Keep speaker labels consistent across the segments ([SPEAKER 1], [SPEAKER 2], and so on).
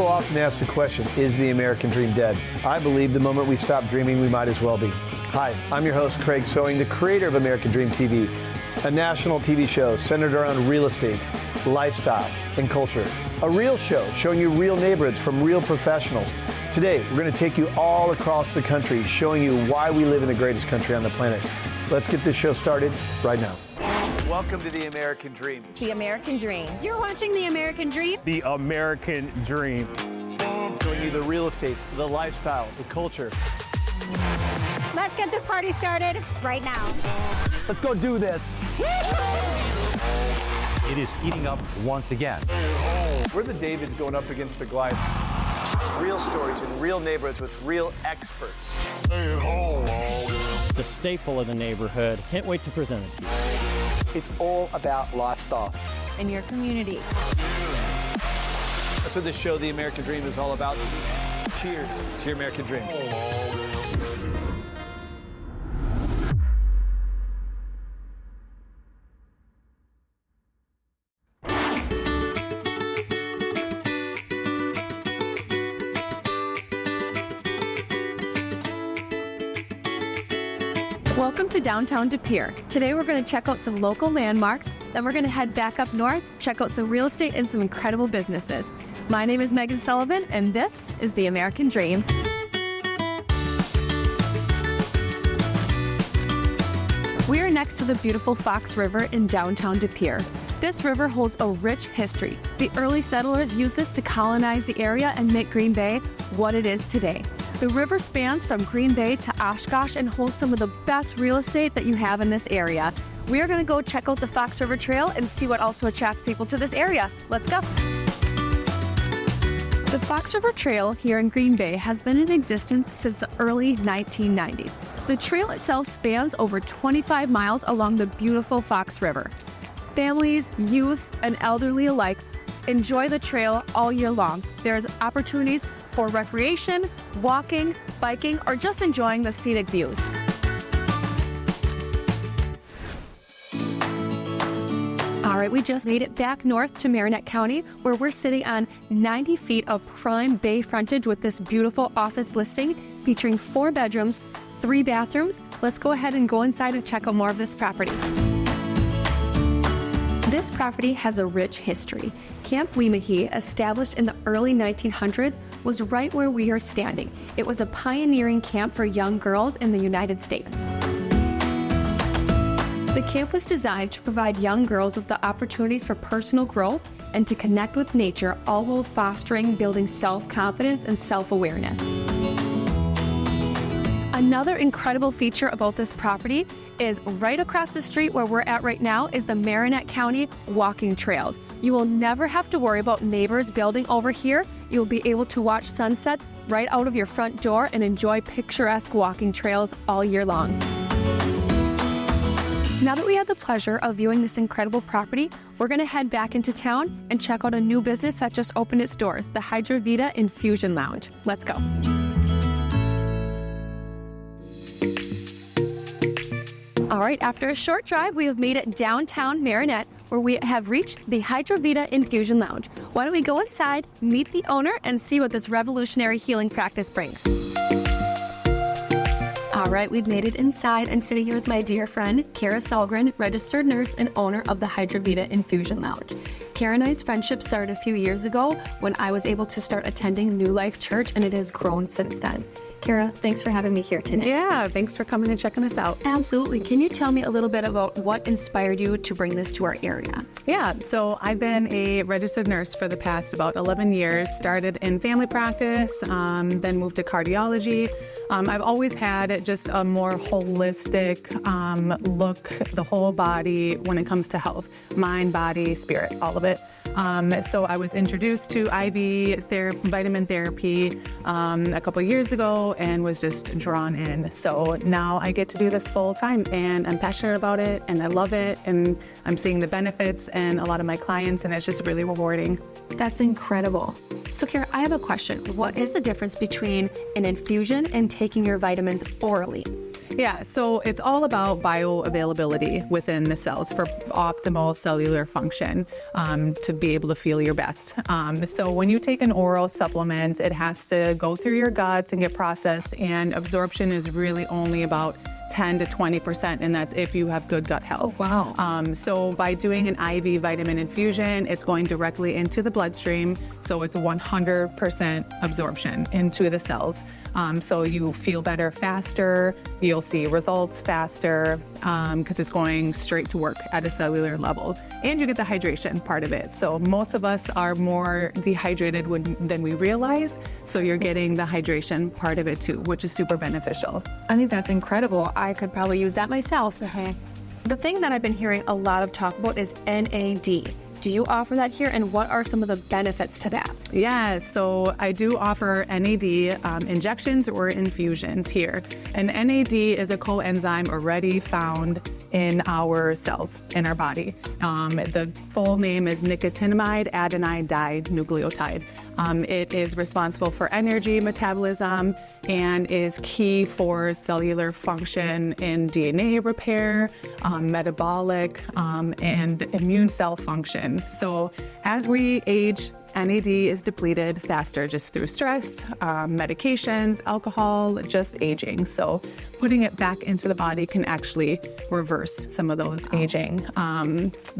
[SPEAKER 1] People often ask the question, is the American dream dead? I believe the moment we stop dreaming, we might as well be. Hi, I'm your host, Craig Sewing, the creator of American Dream TV, a national TV show centered around real estate, lifestyle, and culture. A real show showing you real neighborhoods from real professionals. Today, we're going to take you all across the country, showing you why we live in the greatest country on the planet. Let's get this show started right now. Welcome to the American Dream.
[SPEAKER 2] The American Dream.
[SPEAKER 3] You're watching The American Dream.
[SPEAKER 4] The American Dream.
[SPEAKER 1] Showing you the real estate, the lifestyle, the culture.
[SPEAKER 3] Let's get this party started right now.
[SPEAKER 1] Let's go do this.
[SPEAKER 5] It is heating up once again.
[SPEAKER 1] We're the Davids going up against the Goliath. Real stories in real neighborhoods with real experts.
[SPEAKER 6] The staple of the neighborhood. Can't wait to present it to you.
[SPEAKER 1] It's all about lifestyle.
[SPEAKER 2] In your community.
[SPEAKER 1] That's what this show, The American Dream, is all about. Cheers to your American Dream.
[SPEAKER 2] Welcome to downtown De Pere. Today we're going to check out some local landmarks, then we're going to head back up north, check out some real estate and some incredible businesses. My name is Megan Sullivan, and this is The American Dream. We are next to the beautiful Fox River in downtown De Pere. This river holds a rich history. The early settlers used this to colonize the area and make Green Bay what it is today. The river spans from Green Bay to Oshkosh and holds some of the best real estate that you have in this area. We are going to go check out the Fox River Trail and see what also attracts people to this area. Let's go. The Fox River Trail here in Green Bay has been in existence since the early 1990s. The trail itself spans over 25 miles along the beautiful Fox River. Families, youth, and elderly alike enjoy the trail all year long. There's opportunities for recreation, walking, biking, or just enjoying the scenic views. All right, we just made it back north to Marinette County, where we're sitting on 90 feet of prime bay frontage with this beautiful office listing featuring 4 bedrooms, 3 bathrooms. Let's go ahead and go inside and check out more of this property. This property has a rich history. Camp Weemahi, established in the early 1900s, was right where we are standing. It was a pioneering camp for young girls in the United States. The camp was designed to provide young girls with the opportunities for personal growth and to connect with nature, all while fostering building self-confidence and self-awareness. Another incredible feature about this property is right across the street where we're at right now is the Marinette County walking trails. You will never have to worry about neighbors building over here. You'll be able to watch sunsets right out of your front door and enjoy picturesque walking trails all year long. Now that we had the pleasure of viewing this incredible property, we're going to head back into town and check out a new business that just opened its doors, the Hydra Vita Infusion Lounge. Let's go. All right, after a short drive, we have made it downtown Marinette, where we have reached the Hydra Vita Infusion Lounge. Why don't we go inside, meet the owner, and see what this revolutionary healing practice brings. All right, we've made it inside and sitting here with my dear friend, Kara Salgren, registered nurse and owner of the Hydra Vita Infusion Lounge. Kara and I's friendship started a few years ago when I was able to start attending New Life Church, and it has grown since then. Kara, thanks for having me here today.
[SPEAKER 7] Yeah, thanks for coming and checking us out.
[SPEAKER 2] Absolutely. Can you tell me a little bit about what inspired you to bring this to our area?
[SPEAKER 7] Yeah, so I've been a registered nurse for the past about 11 years, started in family practice, then moved to cardiology. I've always had just a more holistic look, the whole body when it comes to health, mind, body, spirit, all of it. So I was introduced to IV vitamin therapy a couple years ago and was just drawn in. So now I get to do this full time and I'm passionate about it and I love it and I'm seeing the benefits and a lot of my clients and it's just really rewarding.
[SPEAKER 2] That's incredible. So Kara, I have a question. What is the difference between an infusion and taking your vitamins orally?
[SPEAKER 7] Yeah, so it's all about bioavailability within the cells for optimal cellular function, to be able to feel your best. So when you take an oral supplement, it has to go through your guts and get processed, and absorption is really only about 10 to 20%, and that's if you have good gut health.
[SPEAKER 2] Oh, wow.
[SPEAKER 7] So by doing an IV vitamin infusion, it's going directly into the bloodstream, so it's 100% absorption into the cells. So you feel better faster, you'll see results faster, because it's going straight to work at a cellular level. And you get the hydration part of it. So most of us are more dehydrated than we realize, so you're getting the hydration part of it too, which is super beneficial.
[SPEAKER 2] I think that's incredible. I could probably use that myself. The thing that I've been hearing a lot of talk about is NAD. Do you offer that here, and what are some of the benefits to that?
[SPEAKER 7] Yeah, so I do offer NAD injections or infusions here. And NAD is a coenzyme already found in our cells, in our body. The full name is nicotinamide adenine dinucleotide. It is responsible for energy metabolism and is key for cellular function in DNA repair, metabolic, and immune cell function. So as we age, NAD is depleted faster just through stress, medications, alcohol, just aging. So putting it back into the body can actually reverse some of those aging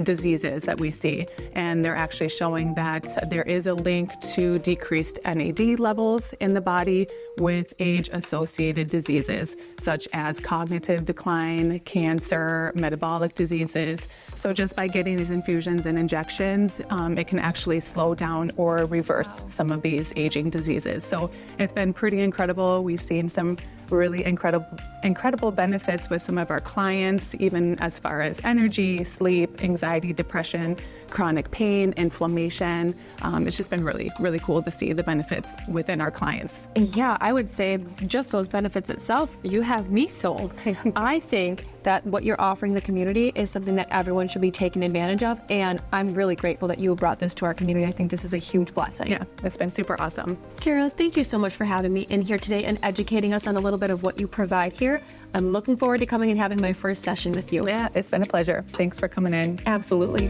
[SPEAKER 7] diseases that we see. And they're actually showing that there is a link to decreased NAD levels in the body with age-associated diseases such as cognitive decline, cancer, metabolic diseases. So just by getting these infusions and injections, it can actually slow down or reverse some of these aging diseases. So it's been pretty incredible. We've seen some really incredible benefits with some of our clients, even as far as energy, sleep, anxiety, depression, chronic pain, inflammation. It's just been really, really cool to see the benefits within our clients.
[SPEAKER 2] Yeah, I would say just those benefits itself, you have me sold. I think that what you're offering the community is something that everyone should be taking advantage of, and I'm really grateful that you brought this to our community. I think this is a huge blessing.
[SPEAKER 7] Yeah, it's been super awesome.
[SPEAKER 2] Kara, thank you so much for having me in here today and educating us on a little bit of what you provide here. I'm looking forward to coming and having my first session with you.
[SPEAKER 7] Yeah, it's been a pleasure. Thanks for coming in.
[SPEAKER 2] Absolutely.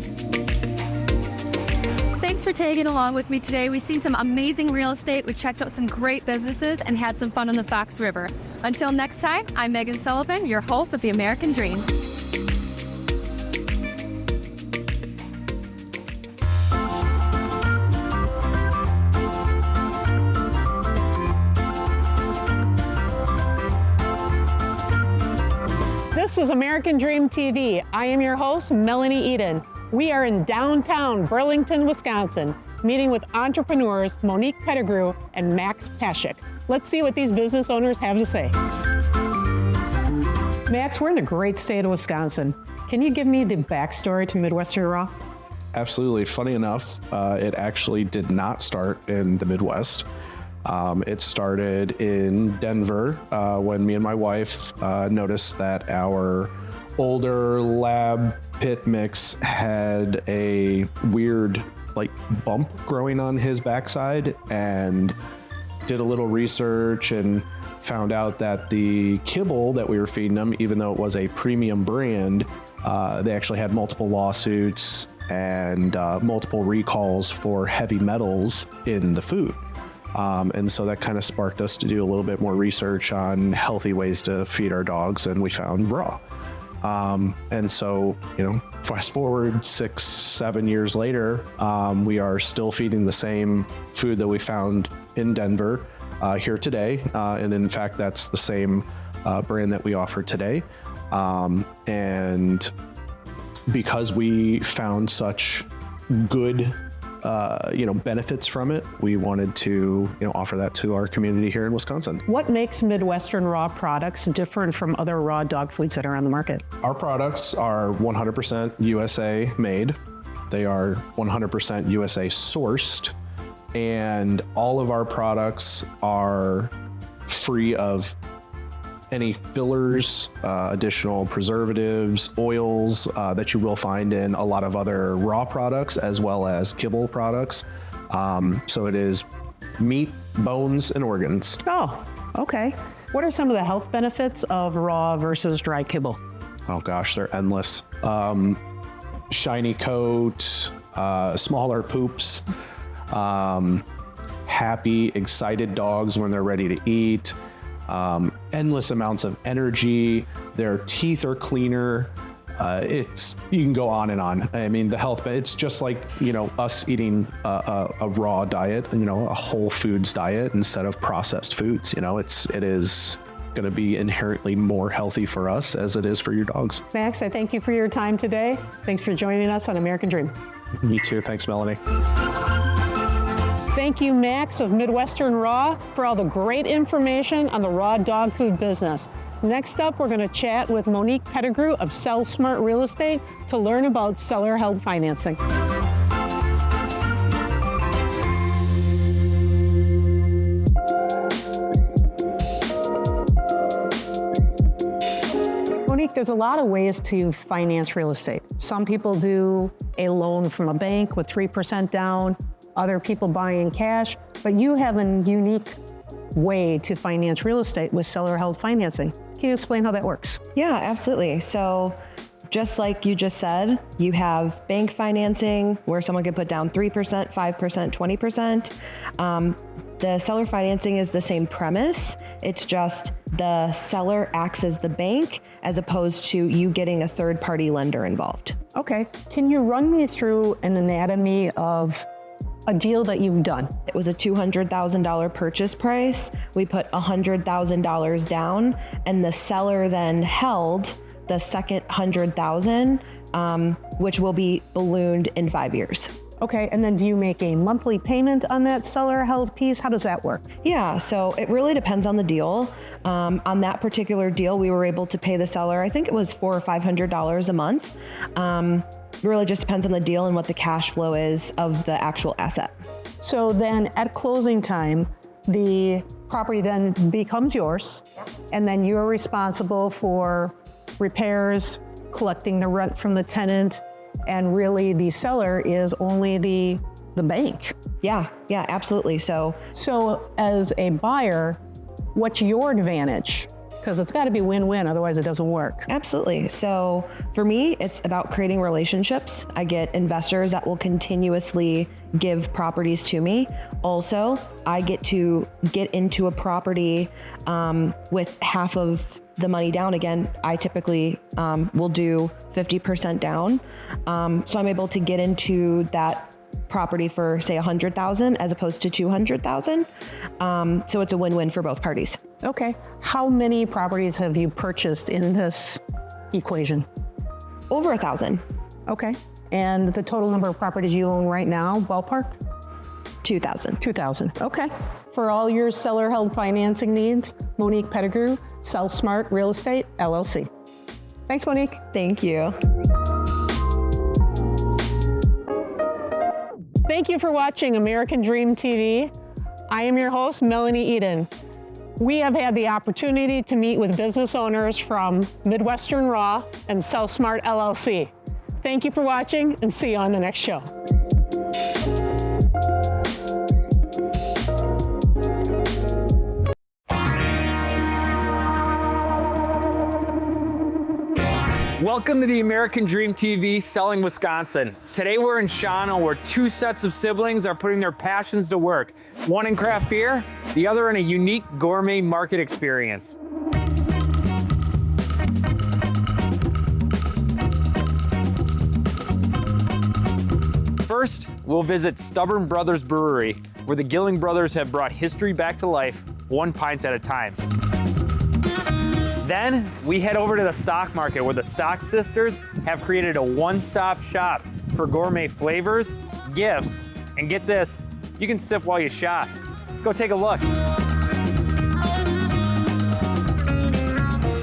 [SPEAKER 2] Thanks for tagging along with me today. We've seen some amazing real estate, we checked out some great businesses, and had some fun on the Fox River. Until next time, I'm Megan Sullivan, your host with The American Dream.
[SPEAKER 8] This is American Dream TV. I am your host, Melanie Eden. We are in downtown Burlington, Wisconsin, meeting with entrepreneurs Monique Pettigrew and Max Pashik. Let's see what these business owners have to say. Max, we're in the great state of Wisconsin. Can you give me the backstory to Midwestern Raw?
[SPEAKER 9] Absolutely. Funny enough, it actually did not start in the Midwest. It started in Denver when me and my wife noticed that our older lab pit mix had a weird bump growing on his backside, and did a little research and found out that the kibble that we were feeding them, even though it was a premium brand, they actually had multiple lawsuits and multiple recalls for heavy metals in the food. And so that kind of sparked us to do a little bit more research on healthy ways to feed our dogs, and we found raw. And so, fast forward 6-7 years later, we are still feeding the same food that we found in Denver here today. And in fact, that's the same brand that we offer today. And because we found such good benefits from it, we wanted to, offer that to our community here in Wisconsin.
[SPEAKER 8] What makes Midwestern Raw products different from other raw dog foods that are on the market?
[SPEAKER 9] Our products are 100% USA made. They are 100% USA sourced, and all of our products are free of any fillers, additional preservatives, oils that you will find in a lot of other raw products, as well as kibble products. So it is meat, bones, and organs.
[SPEAKER 8] Oh, okay. What are some of the health benefits of raw versus dry kibble?
[SPEAKER 9] Oh gosh, they're endless. Shiny coat, smaller poops, happy, excited dogs when they're ready to eat, endless amounts of energy, their teeth are cleaner. You can go on and on. I mean, the health, it's just like, us eating a raw diet, a whole foods diet instead of processed foods. It is going to be inherently more healthy for us as it is for your dogs.
[SPEAKER 8] Max, I thank you for your time today. Thanks for joining us on American Dream.
[SPEAKER 9] Me too. Thanks, Melanie.
[SPEAKER 8] Thank you, Max of Midwestern Raw, for all the great information on the raw dog food business. Next up, we're going to chat with Monique Pettigrew of Sell Smart Real Estate to learn about seller-held financing. Monique, there's a lot of ways to finance real estate. Some people do a loan from a bank with 3% down, other people buy in cash, but you have a unique way to finance real estate with seller-held financing. Can you explain how that works?
[SPEAKER 10] Yeah, absolutely. So just like you just said, you have bank financing where someone can put down 3%, 5%, 20%. The seller financing is the same premise. It's just the seller acts as the bank as opposed to you getting a third-party lender involved.
[SPEAKER 8] Okay. Can you run me through an anatomy of a deal that you've done?
[SPEAKER 10] It was a $200,000 purchase price. We put $100,000 down, and the seller then held the second $100,000, which will be ballooned in 5 years.
[SPEAKER 8] Okay, and then do you make a monthly payment on that seller held piece? How does that work?
[SPEAKER 10] Yeah, so it really depends on the deal. On that particular deal, we were able to pay the seller, I think it was $400 or $500 a month. It really just depends on the deal and what the cash flow is of the actual asset.
[SPEAKER 8] So then at closing time, the property then becomes yours, and then you're responsible for repairs, collecting the rent from the tenant, and really the seller is only the bank.
[SPEAKER 10] Yeah, absolutely. So
[SPEAKER 8] as a buyer, what's your advantage? Because it's got to be win-win, otherwise it doesn't work.
[SPEAKER 10] Absolutely. So for me, it's about creating relationships. I get investors that will continuously give properties to me. Also, I get to get into a property with half of the money down. Again, I typically will do 50% down. So I'm able to get into that property for say $100,000 as opposed to $200,000. So it's a win-win for both parties.
[SPEAKER 8] Okay. How many properties have you purchased in this equation?
[SPEAKER 10] Over 1,000.
[SPEAKER 8] Okay. And the total number of properties you own right now, ballpark?
[SPEAKER 10] 2,000.
[SPEAKER 8] 2,000. Okay. For all your seller-held financing needs, Monique Pettigrew, Sell Smart Real Estate, LLC. Thanks, Monique.
[SPEAKER 10] Thank you.
[SPEAKER 8] Thank you for watching American Dream TV. I am your host, Melanie Eden. We have had the opportunity to meet with business owners from Midwestern Raw and Sell Smart LLC. Thank you for watching, and see you on the next show.
[SPEAKER 4] Welcome to the American Dream TV Selling Wisconsin. Today we're in Shawano where two sets of siblings are putting their passions to work. One in craft beer, the other in a unique gourmet market experience. First, we'll visit Stubborn Brothers Brewery, where the Gilling brothers have brought history back to life, one pint at a time. Then we head over to the stock market where the Stock Sisters have created a one-stop shop for gourmet flavors, gifts, and get this, you can sip while you shop. Let's go take a look.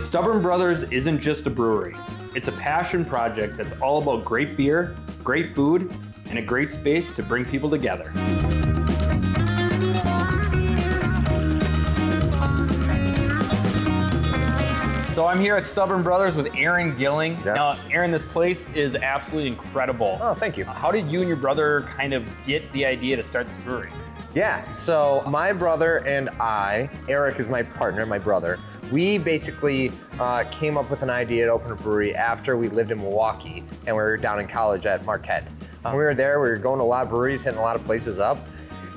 [SPEAKER 4] Stubborn Brothers isn't just a brewery. It's a passion project that's all about great beer, great food, and a great space to bring people together. So I'm here at Stubborn Brothers with Aaron Gilling.
[SPEAKER 11] Yeah.
[SPEAKER 4] Now, Aaron, this place is absolutely incredible.
[SPEAKER 11] Oh, thank you.
[SPEAKER 4] How did you and your brother kind of get the idea to start this brewery?
[SPEAKER 11] Yeah, so my brother and I, Eric is my partner, my brother, we basically came up with an idea to open a brewery after we lived in Milwaukee and we were down in college at Marquette. We were there, we were going to a lot of breweries, hitting a lot of places up.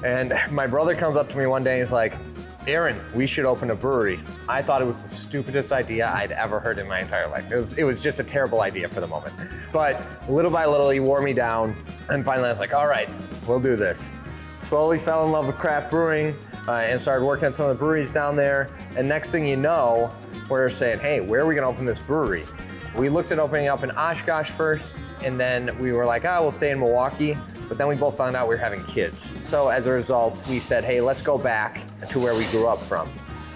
[SPEAKER 11] And my brother comes up to me one day and he's like, Aaron, we should open a brewery. I thought it was the stupidest idea I'd ever heard in my entire life. It was just a terrible idea for the moment. But little by little, he wore me down. And finally I was like, all right, we'll do this. Slowly fell in love with craft brewing and started working at some of the breweries down there. And next thing you know, we're saying, hey, where are we gonna open this brewery? We looked at opening up in Oshkosh first, and then we were like, we'll stay in Milwaukee. But then we both found out we were having kids. So as a result, we said, hey, let's go back to where we grew up from.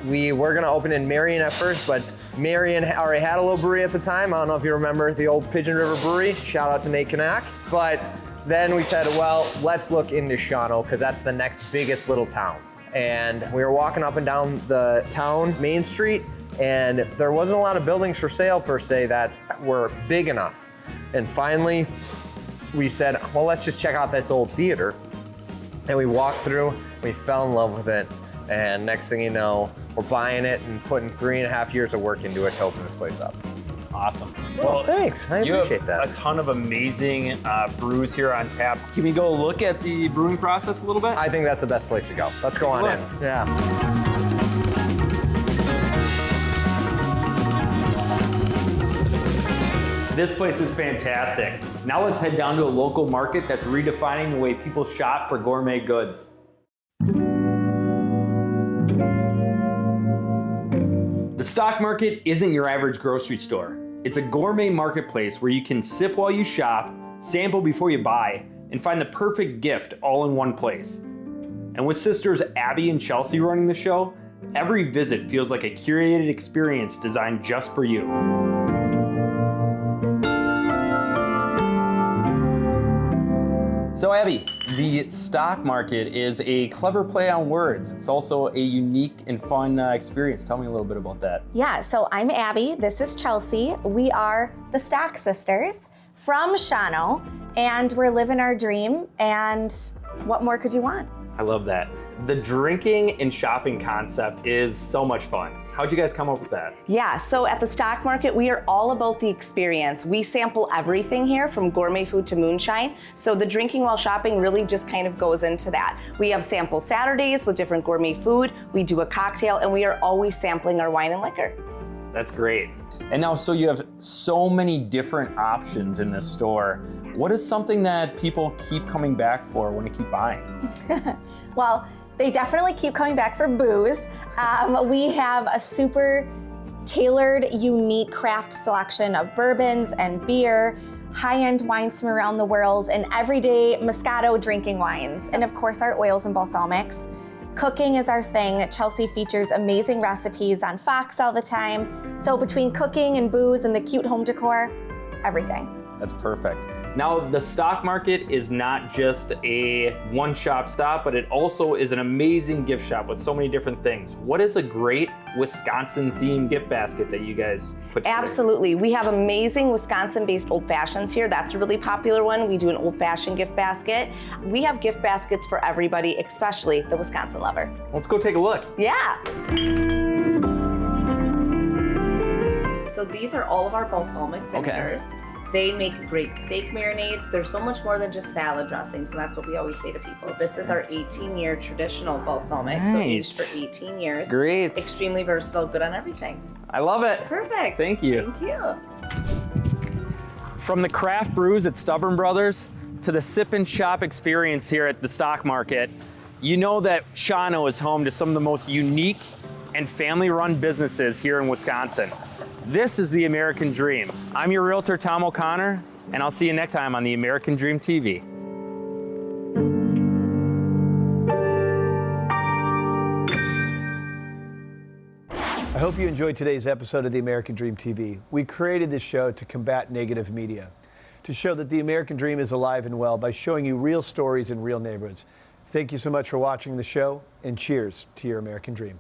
[SPEAKER 11] We were gonna open in Marion at first, but Marion already had a little brewery at the time. I don't know if you remember the old Pigeon River Brewery. Shout out to Nate Kanak. But then we said, well, let's look into Shawano because that's the next biggest little town. And we were walking up and down the town, Main Street, and there wasn't a lot of buildings for sale per se that were big enough. And finally, we said, well, let's just check out this old theater. And we walked through, we fell in love with it. And next thing you know, we're buying it and putting 3.5 years of work into it to open this place up.
[SPEAKER 4] Awesome.
[SPEAKER 11] Well, thanks. I appreciate that.
[SPEAKER 4] You have a ton of amazing brews here on tap. Can we go look at the brewing process a little bit?
[SPEAKER 11] I think that's the best place to go. Let's go on in. Yeah.
[SPEAKER 4] This place is fantastic. Now let's head down to a local market that's redefining the way people shop for gourmet goods. The stock market isn't your average grocery store. It's a gourmet marketplace where you can sip while you shop, sample before you buy, and find the perfect gift all in one place. And with sisters Abby and Chelsea running the show, every visit feels like a curated experience designed just for you. So Abby, the stock market is a clever play on words. It's also a unique and fun experience. Tell me a little bit about that.
[SPEAKER 3] Yeah, so I'm Abby, this is Chelsea. We are the Stock Sisters from Shawano, and we're living our dream, and what more could you want?
[SPEAKER 4] I love that. The drinking and shopping concept is so much fun. How'd you guys come up with that?
[SPEAKER 12] Yeah, so at the stock market, we are all about the experience. We sample everything here from gourmet food to moonshine. So the drinking while shopping really just kind of goes into that. We have sample Saturdays with different gourmet food. We do a cocktail, and we are always sampling our wine and liquor.
[SPEAKER 4] That's great. And now, so you have so many different options in this store. What is something that people keep coming back for when they keep buying?
[SPEAKER 3] Well, they definitely keep coming back for booze. We have a super tailored, unique craft selection of bourbons and beer, high-end wines from around the world, and everyday Moscato drinking wines. And of course, our oils and balsamics. Cooking is our thing. Chelsea features amazing recipes on Fox all the time. So between cooking and booze and the cute home decor, everything.
[SPEAKER 4] That's perfect. Now, the stock market is not just a one-shop stop, but it also is an amazing gift shop with so many different things. What is a great Wisconsin-themed gift basket that you guys put together?
[SPEAKER 12] Absolutely. We have amazing Wisconsin-based old fashions here. That's a really popular one. We do an old-fashioned gift basket. We have gift baskets for everybody, especially the Wisconsin lover.
[SPEAKER 4] Let's go take a look.
[SPEAKER 12] Yeah. So these are all of our balsamic vinegars. Okay. They make great steak marinades. They're so much more than just salad dressings, and that's what we always say to people. This is our 18-year traditional balsamic, so aged for 18 years.
[SPEAKER 4] Great.
[SPEAKER 12] Extremely versatile, good on everything.
[SPEAKER 4] I love it.
[SPEAKER 12] Perfect.
[SPEAKER 4] Thank you.
[SPEAKER 12] Thank you.
[SPEAKER 4] From the craft brews at Stubborn Brothers to the sip and shop experience here at the stock market, you know that Shawano is home to some of the most unique and family-run businesses here in Wisconsin. This is the American Dream. I'm your realtor, Tom O'Connor, and I'll see you next time on the American Dream TV.
[SPEAKER 1] I hope you enjoyed today's episode of the American Dream TV. We created this show to combat negative media, to show that the American Dream is alive and well by showing you real stories in real neighborhoods. Thank you so much for watching the show, and cheers to your American Dream.